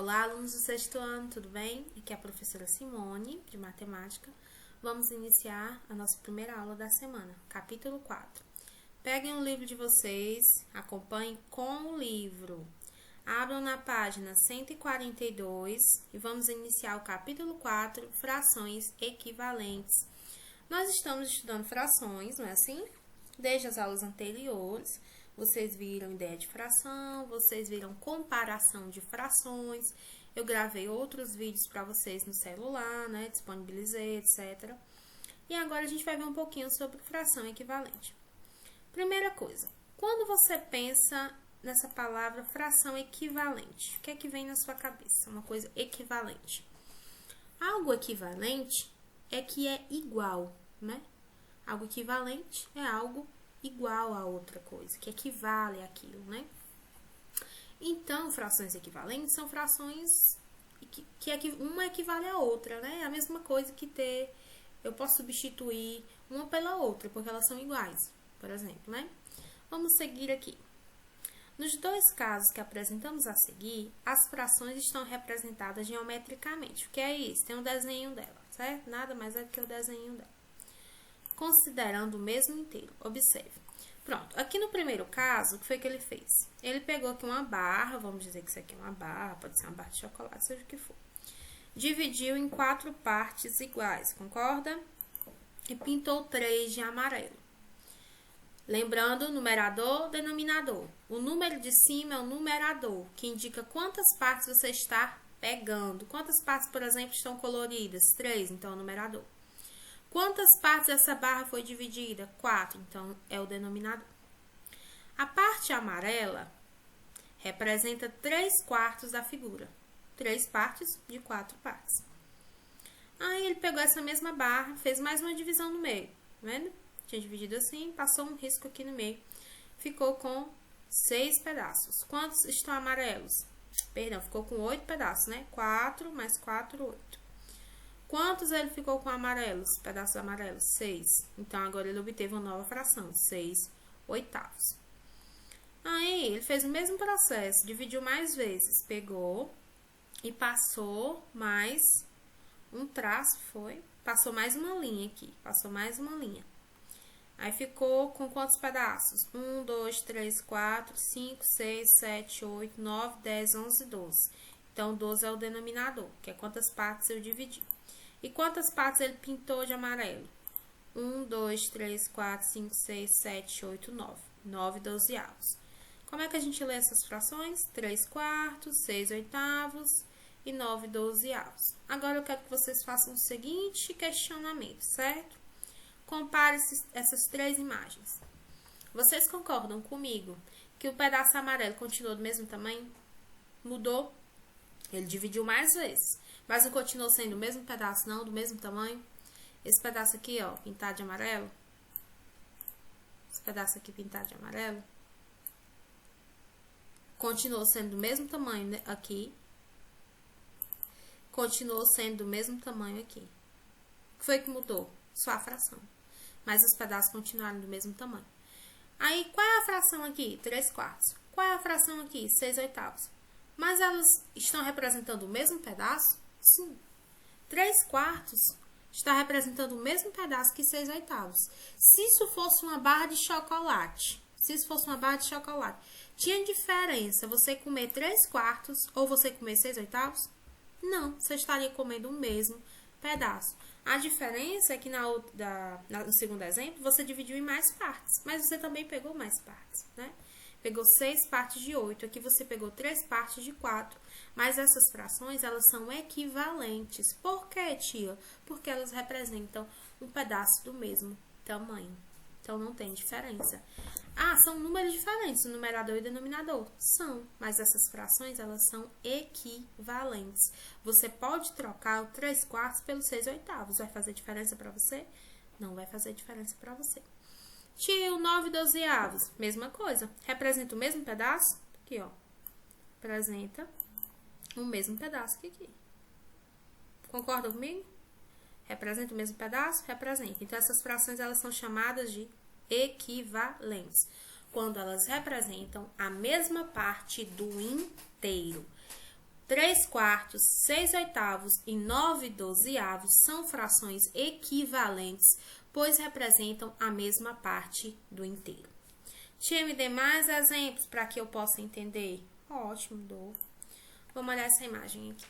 Olá, alunos do sexto ano, tudo bem? Aqui é a professora Simone, de matemática. Vamos iniciar a nossa primeira aula da semana, capítulo 4. Peguem o livro de vocês, acompanhem com o livro. Abram na página 142 e vamos iniciar o capítulo 4, frações equivalentes. Nós estamos estudando frações, não é assim? Desde as aulas anteriores. Vocês viram ideia de fração, vocês viram comparação de frações. Eu gravei outros vídeos para vocês no celular, né? Disponibilizei, etc. E agora a gente vai ver um pouquinho sobre fração equivalente. Primeira coisa, quando você pensa nessa palavra fração equivalente, o que é que vem na sua cabeça? Uma coisa equivalente. Algo equivalente é que é igual, né? Algo equivalente é algo igual a outra coisa, que equivale àquilo, né? Então, frações equivalentes são frações que uma equivale à outra, né? É a mesma coisa que eu posso substituir uma pela outra, porque elas são iguais, por exemplo, né? Vamos seguir aqui. Nos dois casos que apresentamos a seguir, as frações estão representadas geometricamente. O que é isso? Tem um desenho dela, certo? Nada mais é do que o desenho dela. Considerando o mesmo inteiro. Observe. Pronto, aqui no primeiro caso, o que foi que ele fez? Ele pegou aqui uma barra, vamos dizer que isso aqui é uma barra, pode ser uma barra de chocolate, seja o que for. Dividiu em 4 partes iguais, concorda? E pintou 3 de amarelo. Lembrando, numerador, denominador. O número de cima é o numerador, que indica quantas partes você está pegando. Quantas partes, por exemplo, estão coloridas? 3, então é o numerador. Quantas partes essa barra foi dividida? 4, então é o denominador. A parte amarela representa 3/4 da figura. 3 partes de 4 partes. Aí ele pegou essa mesma barra, fez mais uma divisão no meio, tá vendo? Tinha dividido assim, passou um risco aqui no meio. Ficou com 6 pedaços. Quantos estão amarelos? Perdão, ficou com 8 pedaços, né? 4 mais 4, 8. Quantos ele ficou com amarelos? Pedaços amarelos? 6. Então, agora ele obteve uma nova fração, 6/8. Aí, ele fez o mesmo processo, dividiu mais vezes. Pegou e passou mais um traço, foi? Passou mais uma linha aqui, passou mais uma linha. Aí, ficou com quantos pedaços? 1, 2, 3, 4, 5, 6, 7, 8, 9, 10, 11, 12. Então, 12 é o denominador, que é quantas partes eu dividi. E quantas partes ele pintou de amarelo? 1, 2, 3, 4, 5, 6, 7, 8, 9. 9/12. Como é que a gente lê essas frações? 3/4, 6/8 e 9/12. Agora eu quero que vocês façam o seguinte questionamento, certo? Compare essas 3 imagens. Vocês concordam comigo que o pedaço amarelo continuou do mesmo tamanho? Mudou? Ele dividiu mais vezes. Mas não continuou sendo o mesmo pedaço, não, do mesmo tamanho. Esse pedaço aqui, ó, pintado de amarelo. Esse pedaço aqui pintado de amarelo. Continuou sendo do mesmo tamanho, né, aqui. Continuou sendo do mesmo tamanho aqui. O que foi que mudou? Só a fração. Mas os pedaços continuaram do mesmo tamanho. Aí, qual é a fração aqui? 3/4. Qual é a fração aqui? 6/8. Mas elas estão representando o mesmo pedaço? Sim. 3/4 está representando o mesmo pedaço que 6/8. Se isso fosse uma barra de chocolate, tinha diferença você comer 3/4 ou você comer 6/8? Não, você estaria comendo o mesmo pedaço. A diferença é que no segundo exemplo, você dividiu em mais partes, mas você também pegou mais partes, né? Pegou 6 partes de 8, aqui você pegou 3 partes de 4. Mas essas frações, elas são equivalentes. Por quê, tia? Porque elas representam um pedaço do mesmo tamanho. Então, não tem diferença. Ah, são números diferentes, o numerador e o denominador. São, mas essas frações, elas são equivalentes. Você pode trocar o 3/4 pelo 6/8. Vai fazer diferença para você? Não vai fazer diferença para você. Tio, 9/12, mesma coisa. Representa o mesmo pedaço? Aqui, ó. Representa o mesmo pedaço que aqui. Concorda comigo? Representa o mesmo pedaço? Representa. Então, essas frações, elas são chamadas de equivalentes. Quando elas representam a mesma parte do inteiro. 3 quartos, 6 oitavos e 9 dozeavos são frações equivalentes, pois representam a mesma parte do inteiro. Tia, me dê mais exemplos para que eu possa entender? Ótimo, dou. Vamos olhar essa imagem aqui.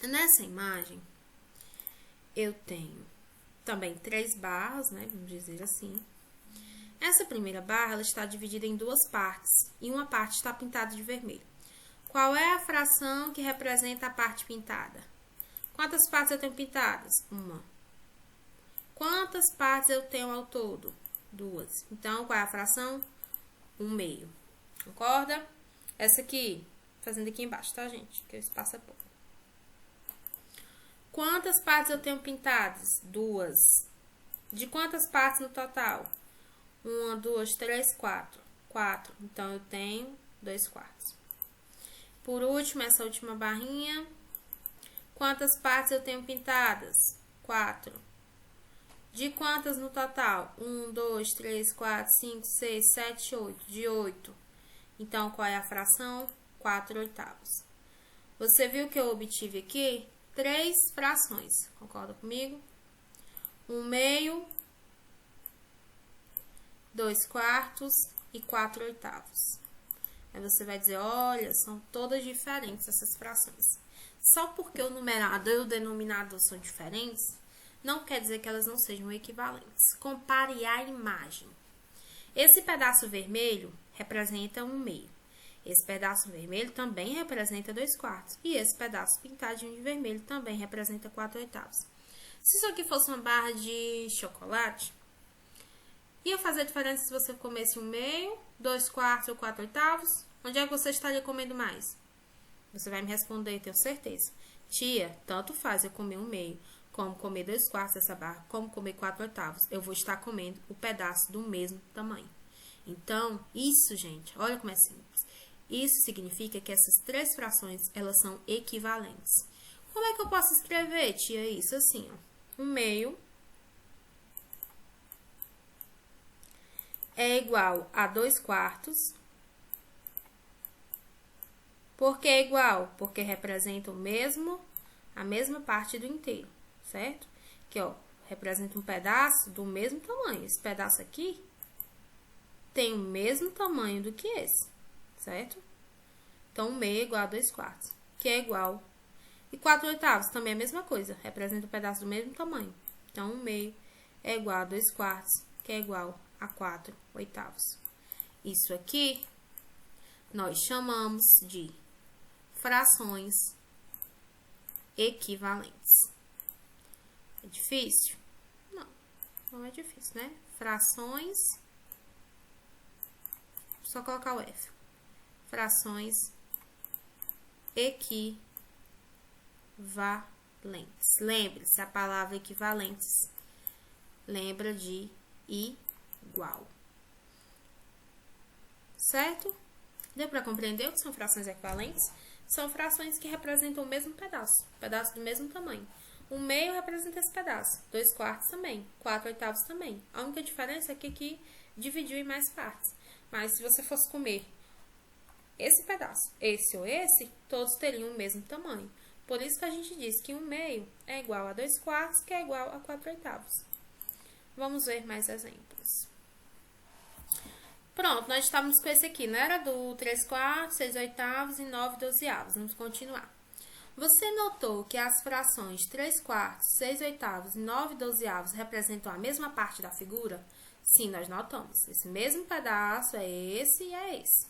Nessa imagem, eu tenho também 3 barras, né? Vamos dizer assim. Essa primeira barra ela está dividida em 2 partes e uma parte está pintada de vermelho. Qual é a fração que representa a parte pintada? Quantas partes eu tenho pintadas? 1. Quantas partes eu tenho ao todo? 2. Então, qual é a fração? 1/2. Concorda? Essa aqui, fazendo aqui embaixo, tá, gente? Porque o espaço é pouco. Quantas partes eu tenho pintadas? 2. De quantas partes no total? 1, 2, 3, 4. 4. Então, eu tenho 2 quartos. Por último, essa última barrinha. Quantas partes eu tenho pintadas? 4. De quantas no total? 1, 2, 3, 4, 5, 6, 7, 8. De 8. Então, qual é a fração? 4 oitavos. Você viu que eu obtive aqui 3 frações. Concorda comigo? 1/2, 2 quartos e 4 oitavos. Aí você vai dizer, olha, são todas diferentes essas frações. Só porque o numerador e o denominador são diferentes, não quer dizer que elas não sejam equivalentes. Compare a imagem. Esse pedaço vermelho representa 1/2. Esse pedaço vermelho também representa 2 quartos. E esse pedaço pintadinho de vermelho também representa 4 oitavos. Se isso aqui fosse uma barra de chocolate, ia fazer diferença se você comesse 1/2, 2 quartos ou 4 oitavos? Onde é que você estaria comendo mais? Você vai me responder, tenho certeza. Tia, tanto faz eu comer 1/2, como comer 2 quartos dessa barra, como comer 4 oitavos. Eu vou estar comendo o pedaço do mesmo tamanho. Então, isso, gente, olha como é simples. Isso significa que essas 3 frações, elas são equivalentes. Como é que eu posso escrever, tia, isso? Assim, ó. 1/2 é igual a 2 quartos. Por que é igual? Porque representa a mesma parte do inteiro, certo? Que, ó, representa um pedaço do mesmo tamanho. Esse pedaço aqui tem o mesmo tamanho do que esse, certo? Então, 1/2 é igual a 2 quartos, que é igual. E 4 oitavos também é a mesma coisa, representa um pedaço do mesmo tamanho. Então, 1/2 é igual a 2 quartos, que é igual a 4 oitavos. Isso aqui nós chamamos de frações equivalentes. É difícil? Não, não é difícil, né? Frações, só colocar o F. Frações equivalentes. Lembre-se, a palavra equivalentes lembra de igual. Certo? Deu para compreender o que são frações equivalentes? São frações que representam o mesmo pedaço do mesmo tamanho. 1/2 representa esse pedaço, 2 quartos também, 4 oitavos também. A única diferença é que aqui dividiu em mais partes. Mas se você fosse comer esse pedaço, esse ou esse, todos teriam o mesmo tamanho. Por isso que a gente diz que 1/2 é igual a 2 quartos, que é igual a 4 oitavos. Vamos ver mais exemplos. Pronto, nós estávamos com esse aqui, não era do 3 quartos, 6 oitavos e 9 dozeavos. Vamos continuar. Você notou que as frações 3 quartos, 6 oitavos e 9 dozeavos representam a mesma parte da figura? Sim, nós notamos. Esse mesmo pedaço é esse e é esse.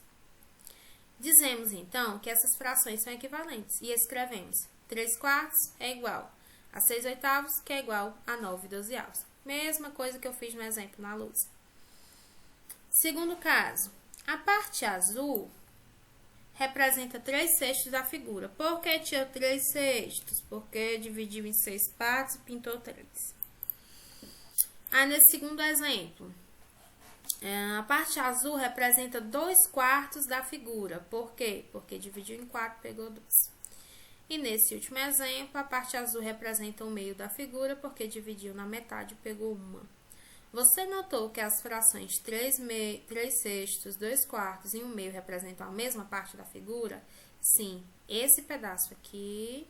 Dizemos, então, que essas frações são equivalentes e escrevemos 3 quartos é igual a 6 oitavos, que é igual a 9 dozeavos. Mesma coisa que eu fiz no exemplo na lousa. Segundo caso, a parte azul representa 3/6 da figura. Por que tinha 3/6? Porque dividiu em 6 partes e pintou 3. Aí, nesse segundo exemplo, a parte azul representa 2 quartos da figura. Por quê? Porque dividiu em 4 e pegou 2. E nesse último exemplo, a parte azul representa o meio da figura, porque dividiu na metade e pegou 1. Você notou que as frações 3/6, 2 quartos e 1/2 representam a mesma parte da figura? Sim, esse pedaço aqui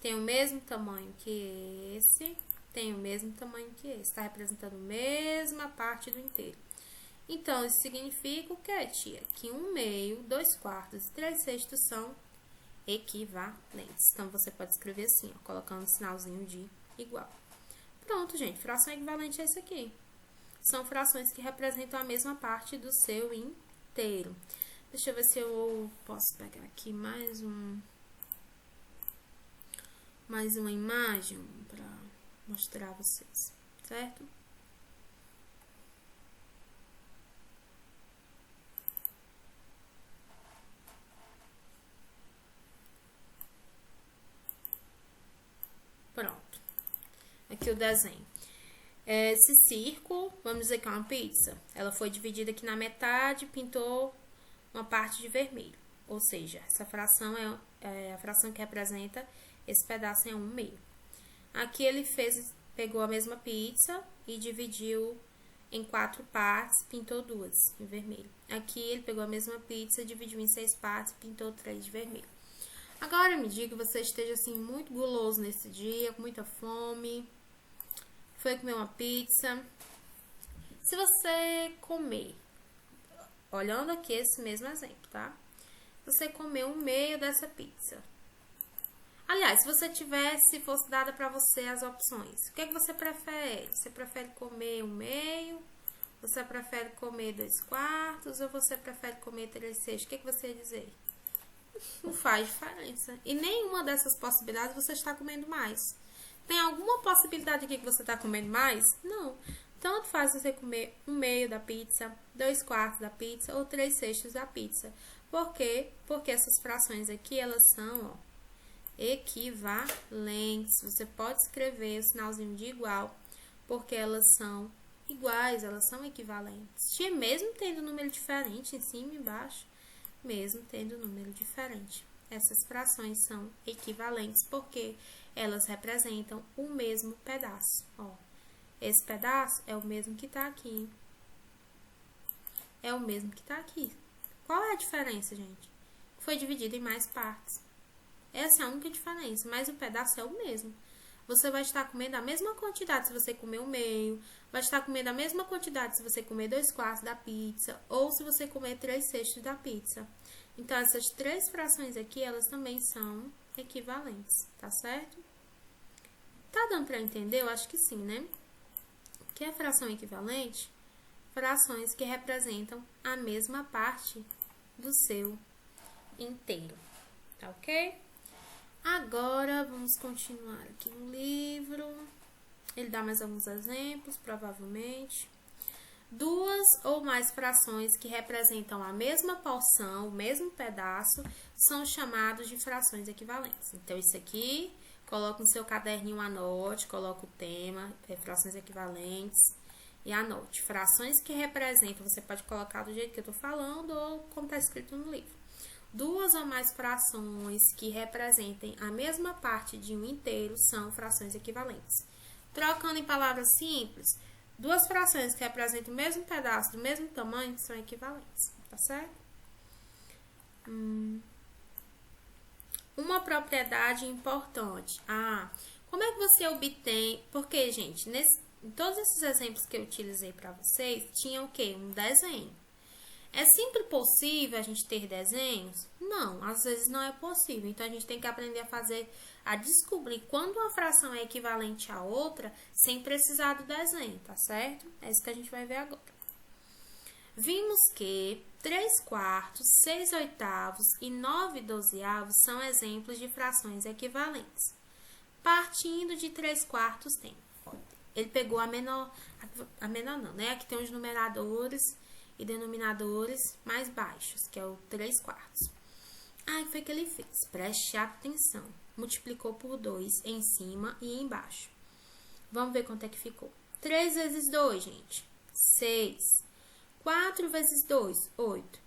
tem o mesmo tamanho que esse, tem o mesmo tamanho que esse. Está representando a mesma parte do inteiro. Então, isso significa o que, tia? Que 1/2, 2/4 e 3/6 são equivalentes. Então, você pode escrever assim, ó, colocando um sinalzinho de igual. Pronto, gente. Fração equivalente é isso aqui. São frações que representam a mesma parte do seu inteiro. Deixa eu ver se eu posso pegar aqui mais uma imagem para mostrar a vocês, certo? Pronto. Aqui o desenho. Esse círculo, vamos dizer que é uma pizza. Ela foi dividida aqui na metade, pintou uma parte de vermelho. Ou seja, essa fração é a fração que representa esse pedaço é 1/2. Aqui ele pegou a mesma pizza e dividiu em 4 partes, pintou 2 em vermelho. Aqui ele pegou a mesma pizza, dividiu em 6 partes, pintou 3 de vermelho. Agora me diga que você esteja assim muito guloso nesse dia, com muita fome, foi comer uma pizza. Se você comer, olhando aqui esse mesmo exemplo, tá? Você comeu 1/2 dessa pizza. Aliás, se fosse dada para você as opções, o que é que você prefere? Você prefere comer 1/2? Você prefere comer 2/4? Ou você prefere comer 3/6? O que é que você ia dizer? Não faz diferença. E nenhuma dessas possibilidades você está comendo mais. Tem alguma possibilidade aqui que você está comendo mais? Não. Tanto faz você comer 1/2 da pizza, 2/4 da pizza ou 3/6 da pizza. Por quê? Porque essas frações aqui, elas são, ó, equivalentes. Você pode escrever o sinalzinho de igual, porque elas são iguais, elas são equivalentes. Mesmo tendo número diferente em cima e embaixo, mesmo tendo número diferente. Essas frações são equivalentes porque elas representam o mesmo pedaço. Ó, esse pedaço é o mesmo que está aqui. É o mesmo que está aqui. Qual é a diferença, gente? Foi dividido em mais partes. Essa é a única diferença, mas o pedaço é o mesmo. Você vai estar comendo a mesma quantidade se você comer 1/2, vai estar comendo a mesma quantidade se você comer 2/4 da pizza, ou se você comer 3/6 da pizza. Então, essas 3 frações aqui, elas também são equivalentes, tá certo? Tá dando para entender? Eu acho que sim, né? O que é fração equivalente? Frações que representam a mesma parte do seu inteiro, tá ok? Agora, vamos continuar aqui no livro. Ele dá mais alguns exemplos, provavelmente. 2 ou mais frações que representam a mesma porção, o mesmo pedaço, são chamados de frações equivalentes. Então, isso aqui, coloca no seu caderninho, anote, coloca o tema, frações equivalentes, e anote. Frações que representam, você pode colocar do jeito que eu tô falando ou como tá escrito no livro. 2 ou mais frações que representem a mesma parte de um inteiro são frações equivalentes. Trocando em palavras simples, 2 frações que representam o mesmo pedaço do mesmo tamanho são equivalentes, tá certo? Uma propriedade importante. Como é que você obtém? Porque, gente, em todos esses exemplos que eu utilizei para vocês, tinha o quê? Um desenho. É sempre possível a gente ter desenhos? Não, às vezes não é possível. Então, a gente tem que aprender a descobrir quando uma fração é equivalente à outra, sem precisar do desenho, tá certo? É isso que a gente vai ver agora. Vimos que 3/4, 6/8 e 9/12 são exemplos de frações equivalentes. Partindo de 3/4 tem. Ele pegou a menor não, né? Aqui tem os numeradores e denominadores mais baixos, que é o 3/4. O que foi que ele fez? Preste atenção. Multiplicou por 2 em cima e embaixo. Vamos ver quanto é que ficou. 3 vezes 2, gente. 6. 4 vezes 2, 8.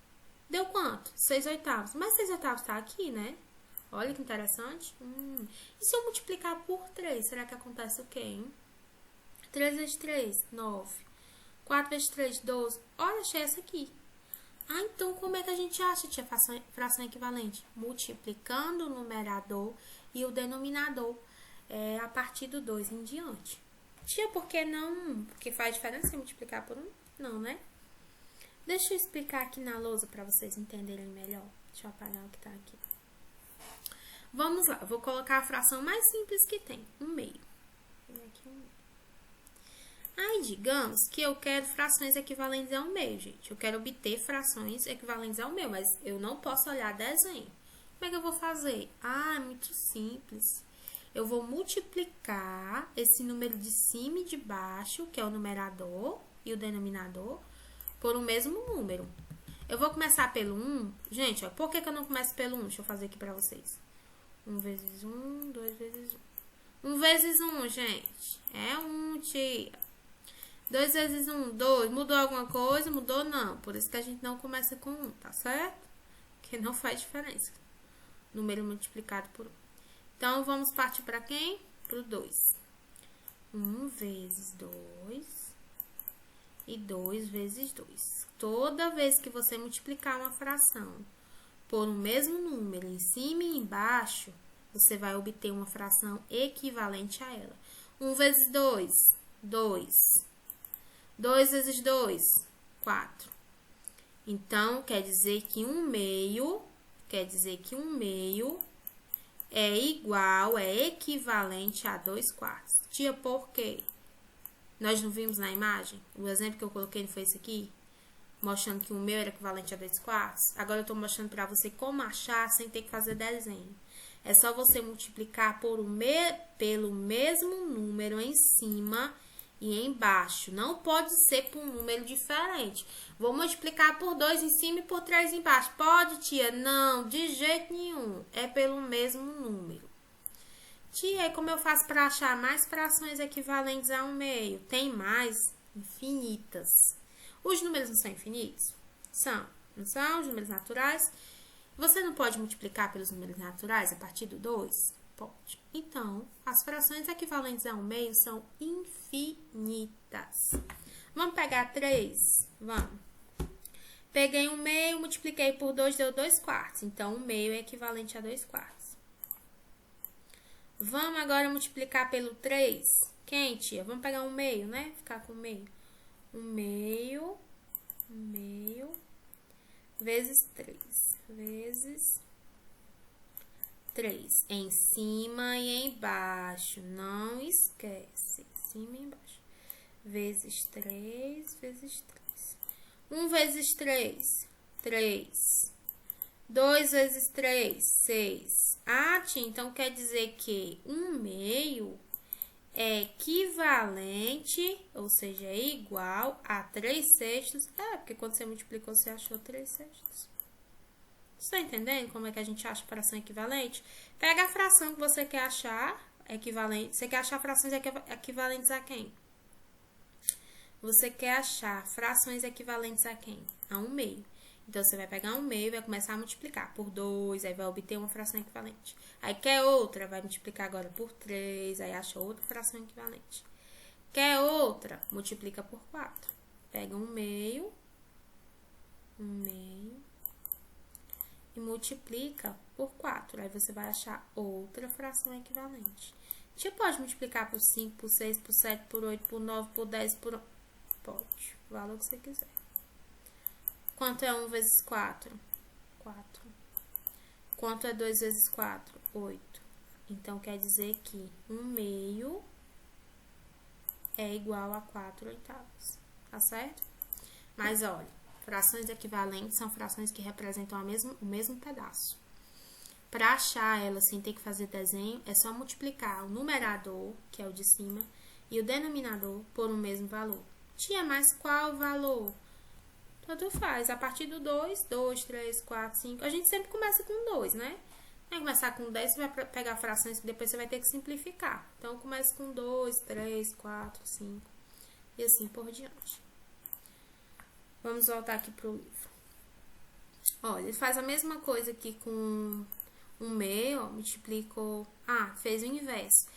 Deu quanto? 6/8. Mas 6/8 tá aqui, né? Olha que interessante. E se eu multiplicar por 3, será que acontece o quê, hein? 3 vezes 3, 9. 4 vezes 3, 12. Olha, achei essa aqui. Ah, então como é que a gente acha, tia, fração equivalente? Multiplicando o numerador e o denominador a partir do 2 em diante. Tia, por que não? Porque faz diferença multiplicar por 1? Não, né? Deixa eu explicar aqui na lousa para vocês entenderem melhor. Deixa eu apagar o que tá aqui. Vamos lá, eu vou colocar a fração mais simples que tem, 1/2. Aqui 1/2. Aí, digamos que eu quero frações equivalentes a 1/2, gente. Eu quero obter frações equivalentes a 1/2, mas eu não posso olhar desenho. Como é que eu vou fazer? Ah, é muito simples. Eu vou multiplicar esse número de cima e de baixo, que é o numerador e o denominador, por um mesmo número. Eu vou começar pelo 1. Gente, ó, por que eu não começo pelo 1? Deixa eu fazer aqui pra vocês. 1 vezes 1, 2 vezes 1. 1 vezes 1, gente. É 1, tia. 2 vezes 1, 2. Mudou alguma coisa? Mudou não. Por isso que a gente não começa com 1, tá certo? Porque não faz diferença. Número multiplicado por 1. Então, vamos partir para quem? Para o 2. 1 vezes 2 e 2 vezes 2. Toda vez que você multiplicar uma fração por um mesmo número em cima e embaixo, você vai obter uma fração equivalente a ela. 1 vezes 2, 2. 2 vezes 2, 4. Então, quer dizer que 1/2 é igual, é equivalente a 2/4. Tia, por quê? Nós não vimos na imagem? O exemplo que eu coloquei não foi esse aqui? Mostrando que 1/2 era equivalente a 2/4. Agora eu tô mostrando pra você como achar sem ter que fazer desenho. É só você multiplicar pelo mesmo número em cima e embaixo. Não pode ser por um número diferente. Vou multiplicar por 2 em cima e por 3 embaixo. Pode, tia? Não, de jeito nenhum. É pelo mesmo número. Tia, e como eu faço para achar mais frações equivalentes a 1/2? Tem mais? Infinitas. Os números não são infinitos? São. Não são? Os números naturais? Você não pode multiplicar pelos números naturais a partir do 2? Pode. Então, as frações equivalentes a 1/2 são infinitas. Vamos pegar 3? Vamos. Peguei 1/2, multipliquei por 2, deu 2/4. Então, 1/2 é equivalente a 2/4. Vamos agora multiplicar pelo 3. Quem, tia? Vamos pegar 1/2, né? Ficar com 1/2. 1/2 vezes 3. Vezes 3. Em cima e embaixo. Não esquece. Em cima e embaixo. Vezes 3, vezes 3. 1 vezes 3, 3. 2 vezes 3, 6. Ah, tia, então quer dizer que 1/2 é equivalente, ou seja, é igual a 3/6. Porque quando você multiplicou, você achou 3/6. Você tá entendendo como é que a gente acha fração equivalente? Pega a fração que você quer achar equivalente. Você quer achar frações equivalentes a quem? Você quer achar frações equivalentes a quem? A 1/2. Então, você vai pegar 1/2 e vai começar a multiplicar por 2, aí vai obter uma fração equivalente. Aí, quer outra? Vai multiplicar agora por 3, aí acha outra fração equivalente. Quer outra? Multiplica por 4. Pega 1/2 e multiplica por 4. Aí, você vai achar outra fração equivalente. Você pode multiplicar por 5, por 6, por 7, por 8, por 9, por 10, por... Pode, o valor que você quiser. Quanto é 1 vezes 4? 4. Quanto é 2 vezes 4? 8. Então, quer dizer que 1/2 é igual a 4/8. Tá certo? Mas, olha, frações equivalentes são frações que representam o mesmo pedaço. Para achar elas sem ter que fazer desenho, é só multiplicar o numerador, que é o de cima, e o denominador por um mesmo valor. Tia, mas qual valor? Tanto faz. A partir do 2, 2, 3, 4, 5. A gente sempre começa com 2, né? Vai começar com 10, você vai pegar frações que depois você vai ter que simplificar. Então, começa com 2, 3, 4, 5 e assim por diante. Vamos voltar aqui pro livro. Olha, ele faz a mesma coisa aqui com 1/2, ó, multiplicou... fez o inverso.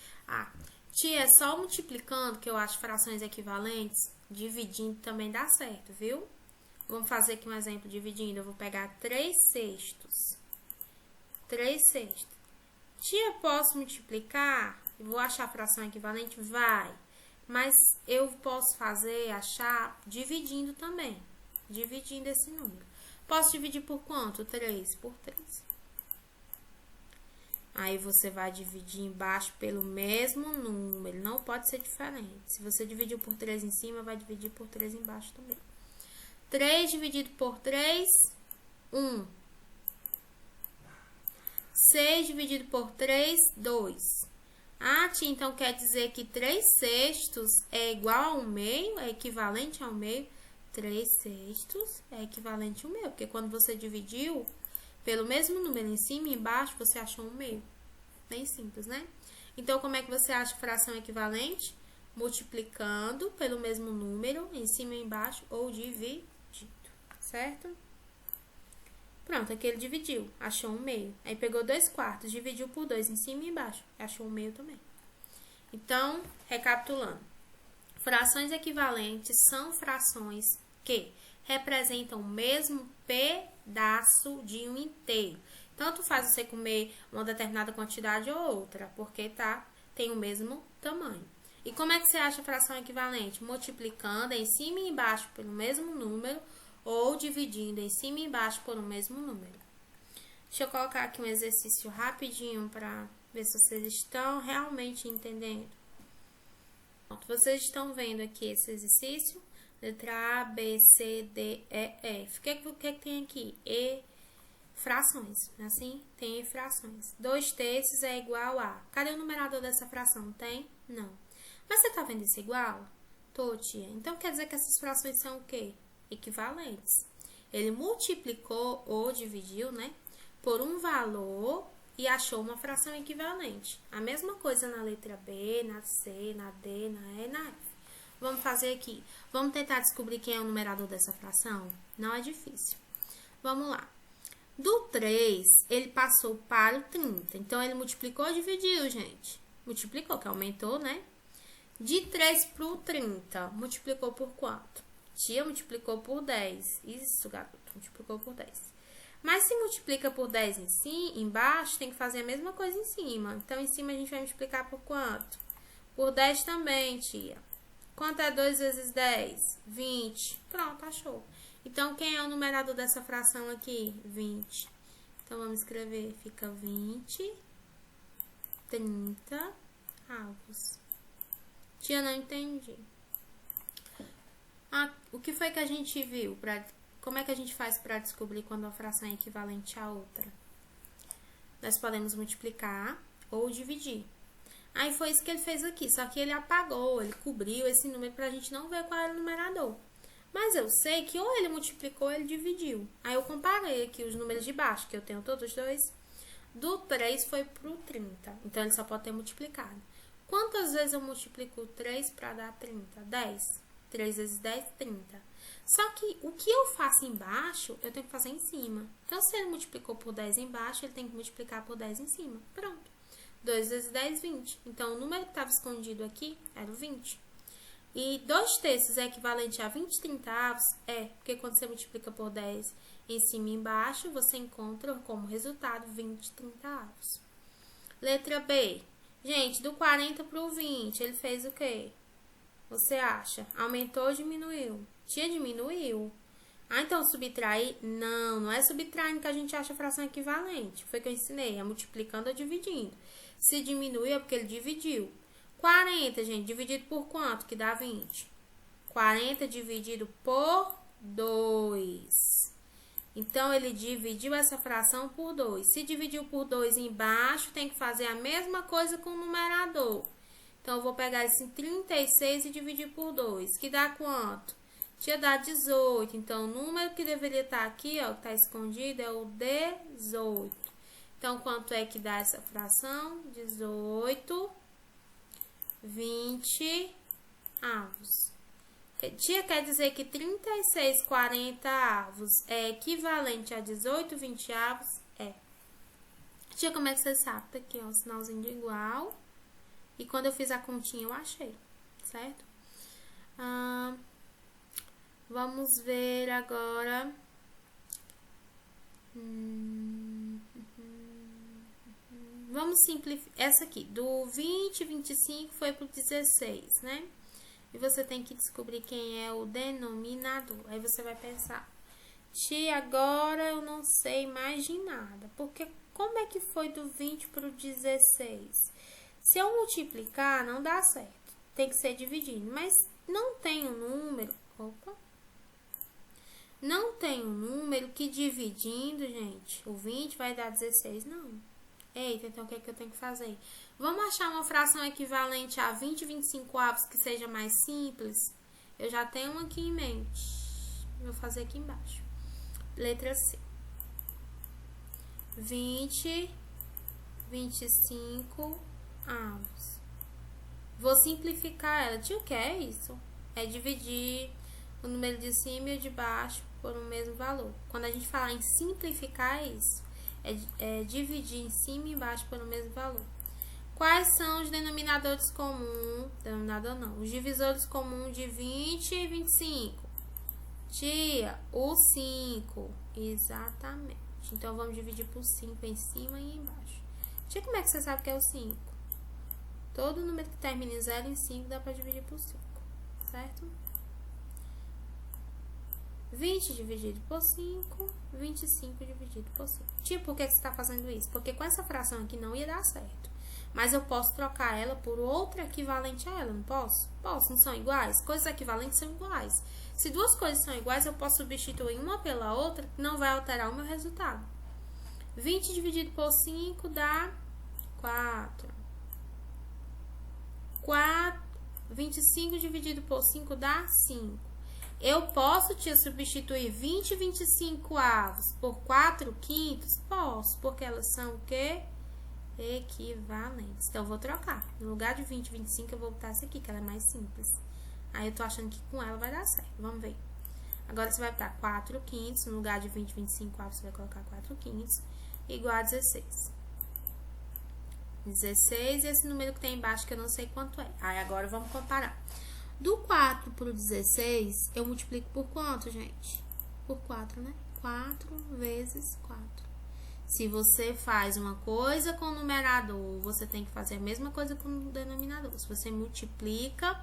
Tia, é só multiplicando que eu acho frações equivalentes, dividindo também dá certo, viu? Vamos fazer aqui um exemplo dividindo. Eu vou pegar 3 sextos. 3 sextos. Tia, posso multiplicar? Vou achar a fração equivalente? Vai. Mas eu posso achar dividindo também. Dividindo esse número. Posso dividir por quanto? 3 por 3. Aí você vai dividir embaixo pelo mesmo número. Não pode ser diferente. Se você dividiu por 3 em cima, vai dividir por 3 embaixo também. 3 dividido por 3, 1. 6 dividido por 3, 2. Ah, tia, então quer dizer que 3 sextos é igual a 1 meio? É equivalente a 1 meio? 3 sextos é equivalente a 1 meio. Porque quando você dividiu pelo mesmo número em cima e embaixo, você achou 1 meio. Bem simples, né? Então, como é que você acha fração equivalente? Multiplicando pelo mesmo número em cima e embaixo ou dividindo, certo? Pronto, aqui ele dividiu, achou 1 meio. Aí pegou 2 quartos, dividiu por 2 em cima e embaixo, achou 1 meio também. Então, recapitulando. Frações equivalentes são frações que representam o mesmo pedaço de um inteiro. Tanto faz você comer uma determinada quantidade ou outra, porque tem o mesmo tamanho. E como é que você acha a fração equivalente? Multiplicando em cima e embaixo pelo mesmo número ou dividindo em cima e embaixo por um mesmo número. Deixa eu colocar aqui um exercício rapidinho para ver se vocês estão realmente entendendo. Pronto, vocês estão vendo aqui esse exercício? Letra A, B, C, D, E, F. O que tem aqui? Frações, assim? Tem frações. 2 terços é igual a... Cadê o numerador dessa fração? Tem? Não. Mas você tá vendo isso igual? Tô, tia. Então, quer dizer que essas frações são o quê? Equivalentes. Ele multiplicou ou dividiu, né? Por um valor e achou uma fração equivalente. A mesma coisa na letra B, na C, na D, na E, na F. Vamos fazer aqui. Vamos tentar descobrir quem é o numerador dessa fração? Não é difícil. Vamos lá. Do 3, ele passou para o 30. Então, ele multiplicou ou dividiu, gente? Multiplicou, que aumentou, né? De 3 para o 30, multiplicou por quanto? Tia, multiplicou por 10. Isso, garoto, multiplicou por 10. Mas se multiplica por 10 embaixo, tem que fazer a mesma coisa em cima. Então, em cima a gente vai multiplicar por quanto? Por 10 também, tia. Quanto é 2 vezes 10? 20. Pronto, achou. Então, quem é o numerador dessa fração aqui? 20. Então, vamos escrever. Fica 20, 30 avos. Tia, não entendi. O que foi que a gente viu? Como é que a gente faz para descobrir quando uma fração é equivalente à outra? Nós podemos multiplicar ou dividir. Aí foi isso que ele fez aqui, só que ele apagou, ele cobriu esse número para a gente não ver qual era o numerador. Mas eu sei que ou ele multiplicou ou ele dividiu. Aí eu comparei aqui os números de baixo, que eu tenho todos os dois. Do 3 foi pro 30, então ele só pode ter multiplicado. Quantas vezes eu multiplico 3 para dar 30? 10. 3 vezes 10, 30. Só que o que eu faço embaixo, eu tenho que fazer em cima. Então, se ele multiplicou por 10 embaixo, ele tem que multiplicar por 10 em cima. Pronto. 2 vezes 10, 20. Então, o número que estava escondido aqui era o 20. E 2 terços é equivalente a 20 trintaavos? É, porque quando você multiplica por 10 em cima e embaixo, você encontra como resultado 20 trintaavos. Letra B. Gente, do 40 para o 20, ele fez o quê? Você acha? Aumentou ou diminuiu? Tia, diminuiu. Ah, então subtrair? Não, não é subtraindo que a gente acha a fração equivalente. Foi que eu ensinei, é multiplicando ou dividindo. Se diminuiu é porque ele dividiu. 40, gente, dividido por quanto? Que dá 20. 40 dividido por 2. Então, ele dividiu essa fração por 2. Se dividiu por 2 embaixo, tem que fazer a mesma coisa com o numerador. Então, eu vou pegar esse 36 e dividir por 2, que dá quanto? Tia, dá 18. Então, o número que deveria estar aqui, ó, que está escondido, é o 18. Então, quanto é que dá essa fração? 18, 20 avos. Tia, quer dizer que 36 40 avos é equivalente a 18 20 avos? É. Tia, como é que você sabe? Tá aqui, ó, um sinalzinho de igual. E quando eu fiz a continha, eu achei, certo? Vamos ver agora. Vamos simplificar. Essa aqui, do 20 e 25 foi pro 16, né? E você tem que descobrir quem é o denominador. Aí você vai pensar, tia, agora eu não sei mais de nada. Porque como é que foi do 20 pro 16? Se eu multiplicar, não dá certo. Tem que ser dividindo. Mas não tem um número. Opa! Não tem um número que dividindo, gente, o 20 vai dar 16, não. Eita, então o que é que eu tenho que fazer? Vamos achar uma fração equivalente a 20 e 25 avos que seja mais simples? Eu já tenho uma aqui em mente. Vou fazer aqui embaixo. Letra C. 20, 25 avos. Vou simplificar ela. Tio, o que é isso? É dividir o número de cima e o de baixo por um mesmo valor. Quando a gente falar em simplificar, é isso. É dividir em cima e embaixo por um mesmo valor. Quais são os denominadores comuns? Denominador não. Os divisores comuns de 20 e 25. Tia, o 5. Exatamente. Então, vamos dividir por 5 em cima e embaixo. Tia, como é que você sabe que é o 5? Todo número que termina em 0 em 5 dá para dividir por 5. Certo? 20 dividido por 5, 25 dividido por 5. Tipo, por que você está fazendo isso? Porque com essa fração aqui não ia dar certo. Mas eu posso trocar ela por outra equivalente a ela, não posso? Posso, não são iguais? Coisas equivalentes são iguais. Se duas coisas são iguais, eu posso substituir uma pela outra, que não vai alterar o meu resultado. 20 dividido por 5 dá 4. 25 dividido por 5 dá 5. Eu posso, tia, substituir 20 e 25 avos por 4 quintos? Posso, porque elas são o quê? Equivalentes. Então, eu vou trocar. No lugar de 20 e 25, eu vou botar essa aqui, que ela é mais simples. Aí, eu tô achando que com ela vai dar certo. Vamos ver. Agora, você vai botar 4 quintos. No lugar de 20 e 25 avos, você vai colocar 4 quintos. Igual a 16. 16 e esse número que tem embaixo, que eu não sei quanto é. Aí, agora, vamos comparar. Do 4 pro 16, eu multiplico por quanto, gente? Por 4, né? 4 vezes 4. Se você faz uma coisa com o numerador, você tem que fazer a mesma coisa com o denominador. Se você multiplica,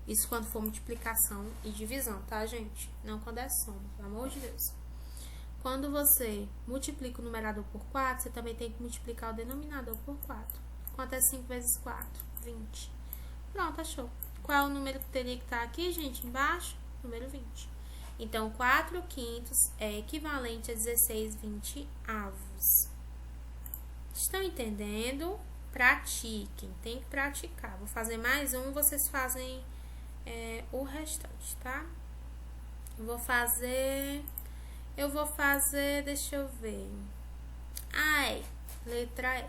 isso quando for multiplicação e divisão, tá, gente? Não quando é soma, pelo amor de Deus. Quando você multiplica o numerador por 4, você também tem que multiplicar o denominador por 4. Quanto é 5 vezes 4? 20. Pronto, achou. Qual é o número que teria que estar aqui, gente? Embaixo? Número 20. Então, 4 quintos é equivalente a 16 20 avos. Estão entendendo? Pratiquem. Tem que praticar. Vou fazer mais um, vocês fazem o restante, tá? Eu vou fazer, deixa eu ver. Letra E.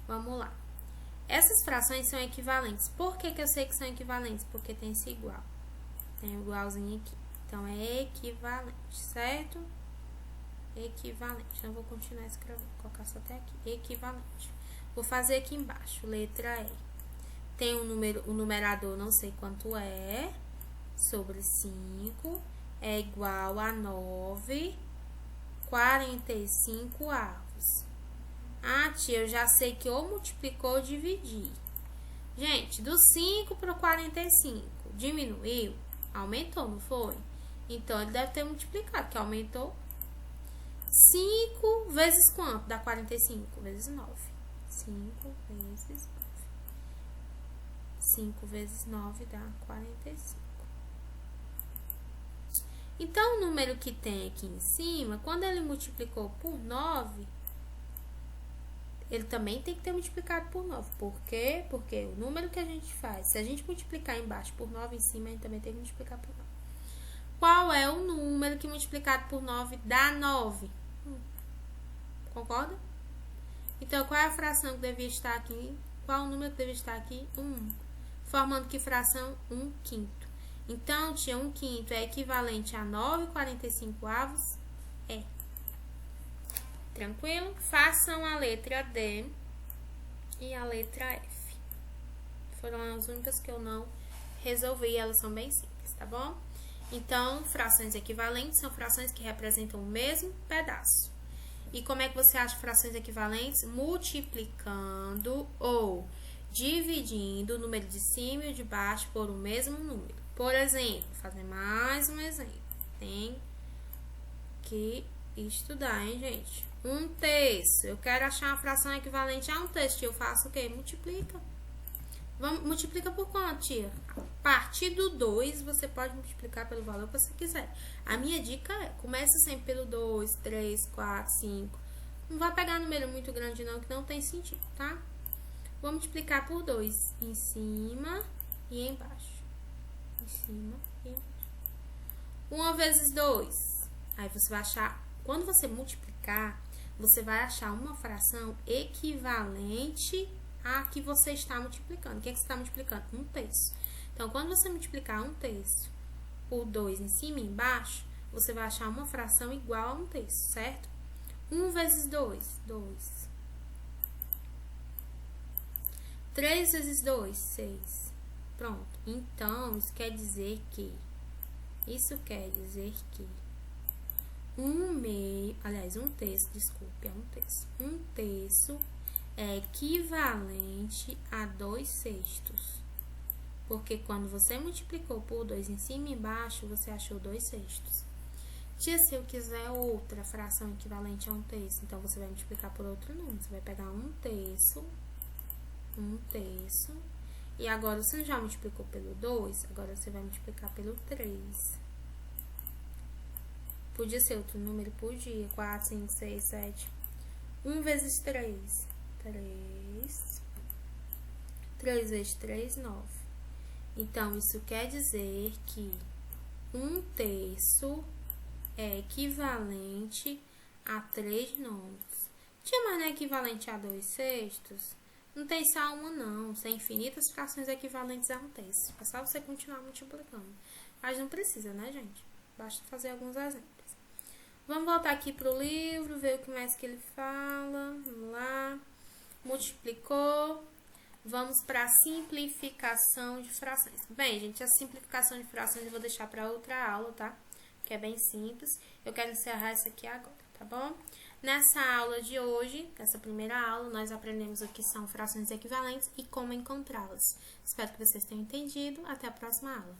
Vamos lá. Essas frações são equivalentes. Por que eu sei que são equivalentes? Porque tem esse igual. Tem um igualzinho aqui. Então, é equivalente, certo? Equivalente. Então, eu vou continuar escrevendo. Vou colocar só até aqui. Equivalente. Vou fazer aqui embaixo. Letra E. Tem um número, o numerador não sei quanto é. Sobre 5. É igual a 9. 45 avos. Tia, eu já sei que ou multiplicou ou dividir. Gente, do 5 para o 45, diminuiu? Aumentou, não foi? Então, ele deve ter multiplicado, que aumentou. 5 vezes quanto? Dá 45 vezes 9. 5 vezes 9. 5 vezes 9 dá 45. Então, o número que tem aqui em cima, quando ele multiplicou por 9... ele também tem que ter multiplicado por 9. Por quê? Porque o número que a gente faz, se a gente multiplicar embaixo por 9 em cima, a gente também tem que multiplicar por 9. Qual é o número que multiplicado por 9 dá 9? Concorda? Então, qual é a fração que devia estar aqui? Qual o número que devia estar aqui? 1. Formando que fração? 1 quinto. Então, tia, 1 quinto é equivalente a 9,45 avos? É. Tranquilo? Façam a letra D e a letra F. Foram as únicas que eu não resolvi, elas são bem simples, tá bom? Então, frações equivalentes são frações que representam o mesmo pedaço. E como é que você acha frações equivalentes? Multiplicando ou dividindo o número de cima e o de baixo por o mesmo número. Por exemplo, fazer mais um exemplo. Tem que estudar, hein, gente? 1/3. Eu quero achar uma fração equivalente a 1/3. Eu faço o quê? Multiplica. Multiplica por quanto, tia? A partir do 2, você pode multiplicar pelo valor que você quiser. A minha dica é, comece sempre pelo 2, 3, 4, 5. Não vai pegar número muito grande não, que não tem sentido, tá? Vou multiplicar por 2 em cima e embaixo. Em cima e embaixo. 1 vezes 2. Aí você vai achar, quando você multiplicar, você vai achar uma fração equivalente a que você está multiplicando. O que é que você está multiplicando? 1/3. Então, quando você multiplicar 1/3 por 2 em cima e embaixo, você vai achar uma fração igual a 1/3, certo? 1 vezes 2, 2. 3 vezes 2, 6. Pronto. Então, isso quer dizer que 1/3, desculpe, é 1/3. 1/3 é equivalente a 2/6. Porque quando você multiplicou por 2 em cima e embaixo, você achou 2/6. Tia, se eu quiser outra fração equivalente a 1/3, então você vai multiplicar por outro número. Você vai pegar 1/3, e agora você já multiplicou pelo 2, agora você vai multiplicar pelo 3. Podia ser outro número? Podia. 4, 5, 6, 7. 1 vezes 3. 3. 3 vezes 3, 9. Então, isso quer dizer que 1/3 é equivalente a 3 nonos. Tia, mas não é equivalente a 2/6? Não tem só uma, não. Tem infinitas frações equivalentes a 1/3. É só você continuar multiplicando. Mas não precisa, né, gente? Basta fazer alguns exemplos. Vamos voltar aqui para o livro, ver o que mais que ele fala. Vamos lá. Multiplicou. Vamos para a simplificação de frações. Bem, gente, a simplificação de frações eu vou deixar para outra aula, tá? Que é bem simples. Eu quero encerrar essa aqui agora, tá bom? Nessa aula de hoje, essa primeira aula, nós aprendemos o que são frações equivalentes e como encontrá-las. Espero que vocês tenham entendido. Até a próxima aula.